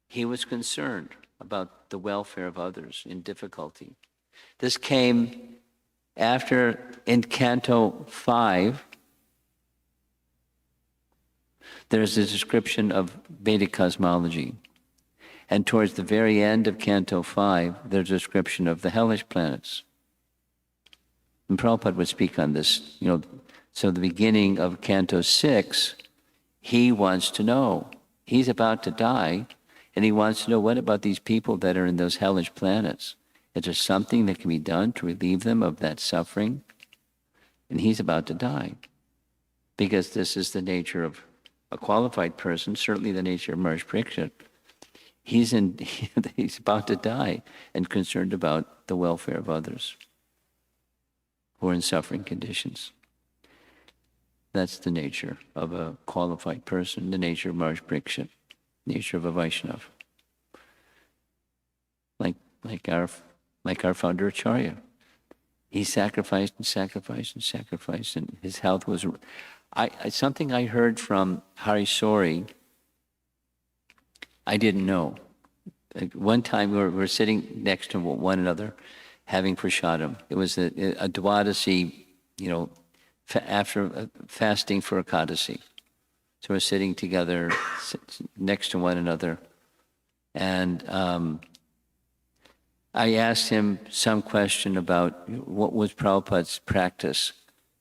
He was concerned about the welfare of others in difficulty. This came after, in Canto 5, there's a description of Vedic cosmology. And towards the very end of Canto 5, there's a description of the hellish planets. And Prabhupada would speak on this, so the beginning of Canto 6, he wants to know. He's about to die, and he wants to know, what about these people that are in those hellish planets? Is there something that can be done to relieve them of that suffering? And he's about to die. Because this is the nature of a qualified person, certainly the nature of Maharaj Parikshit. He's about to die and concerned about the welfare of others who are in suffering conditions. That's the nature of a qualified person, the nature of Maharaj Parikshit, nature of a Vaishnava. Like our founder Acharya. He sacrificed and sacrificed and sacrificed, and his health was... something I heard from Hari Sori, I didn't know. One time we were sitting next to one another, having prasadam. It was a Dwadasi, after fasting for Ekadasi. So we're sitting together next to one another. And I asked him some question about what was Prabhupada's practice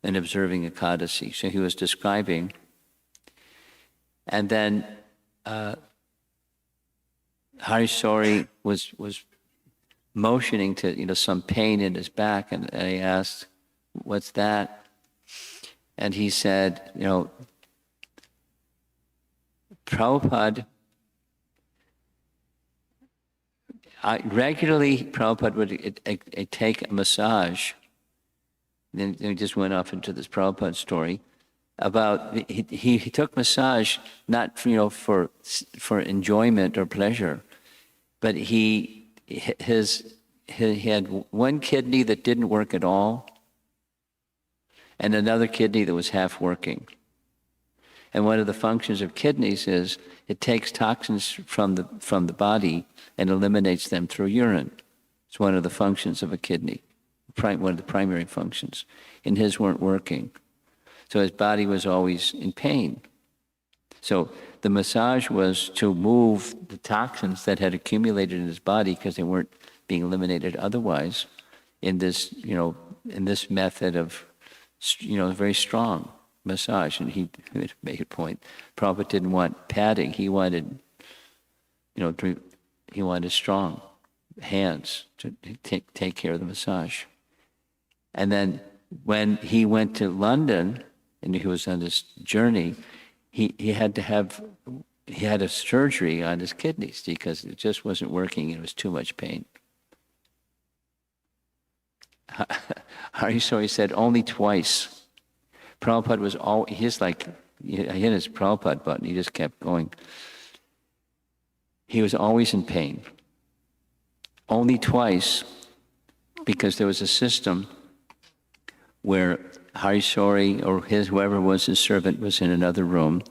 in observing Ekadasi. So he was describing. And then Hari Sori was motioning to some pain in his back, and I asked, "What's that?" And he said, Prabhupada, regularly Prabhupada would take a massage. Then he just went off into this Prabhupada story about he took massage not for enjoyment or pleasure, but he had one kidney that didn't work at all, and another kidney that was half working. And one of the functions of kidneys is it takes toxins from the body and eliminates them through urine. It's one of the functions of a kidney, one of the primary functions. And his weren't working. So his body was always in pain. So the massage was to move the toxins that had accumulated in his body because they weren't being eliminated otherwise in this method of, very strong massage. And he made a point. Prabhupada didn't want padding. He wanted, he wanted strong hands to take care of the massage. And then when he went to London and he was on this journey, he had a surgery on his kidneys because it just wasn't working. It was too much pain. Hari Sori said only twice. Prabhupada was he hit his Prabhupada button. He just kept going. He was always in pain. Only twice, because there was a system where Hari Sori or whoever was his servant was in another room,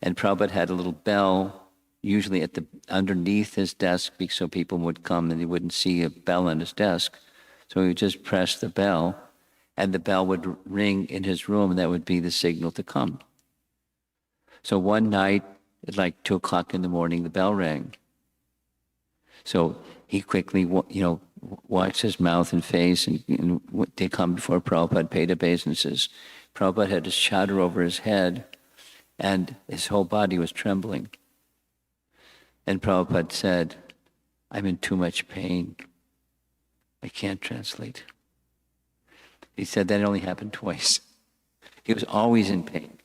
and Prabhupada had a little bell, usually underneath his desk, so people would come and they wouldn't see a bell on his desk. So he would just press the bell, and the bell would ring in his room, and that would be the signal to come. So one night, at like 2 o'clock in the morning, the bell rang. So he quickly, washed his mouth and face, and they come before Prabhupada, paid obeisances. Prabhupada had his chadar over his head, and his whole body was trembling. And Prabhupada said, "I'm in too much pain. I can't translate." He said that only happened twice. He was always in pain,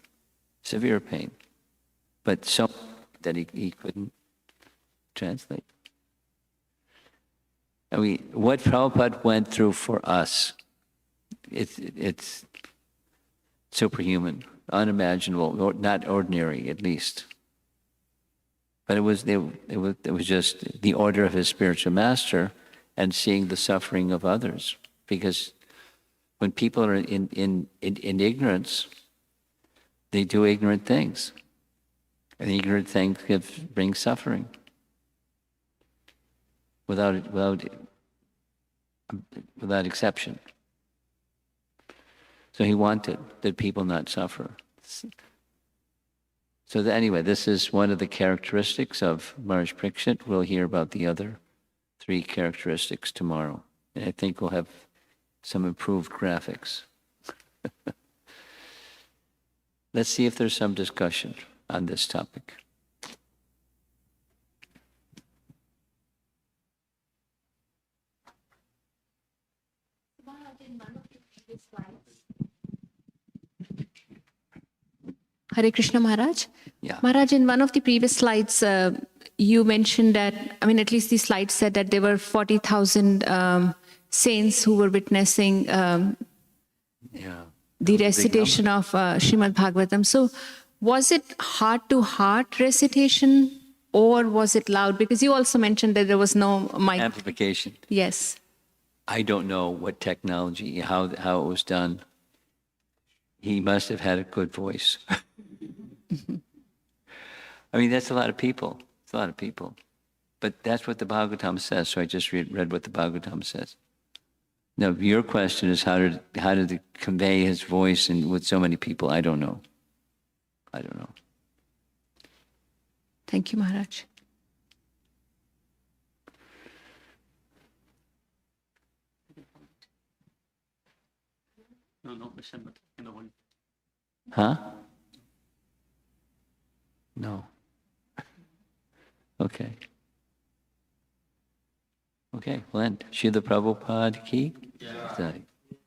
severe pain, but so that he couldn't translate. What Prabhupada went through for us, it's superhuman, unimaginable, not ordinary at least. But it was just the order of his spiritual master and seeing the suffering of others. because when people are in ignorance, they do ignorant things. And ignorant things bring suffering. Without exception. So he wanted that people not suffer. So anyway, this is one of the characteristics of Maharaj Parikshit. We'll hear about the other 3 characteristics tomorrow. And I think we'll have some improved graphics. Let's see if there's some discussion on this topic. Hare Krishna Maharaj. Yeah. Maharaj, in one of the previous slides, you mentioned that, at least the slide said that there were 40,000 saints who were witnessing Yeah. the recitation of Srimad Bhagavatam. So was it heart-to-heart recitation or was it loud? Because you also mentioned that there was no mic. Amplification. Yes. I don't know what technology, how it was done. He must have had a good voice. That's a lot of people. It's a lot of people. But that's what the Bhagavatam says, so I just read what the Bhagavatam says. Now, your question is how did he convey his voice and with so many people? I don't know. Thank you, Maharaj. Huh? No. Okay. Okay, well then, Srila Prabhupada ki? Jai.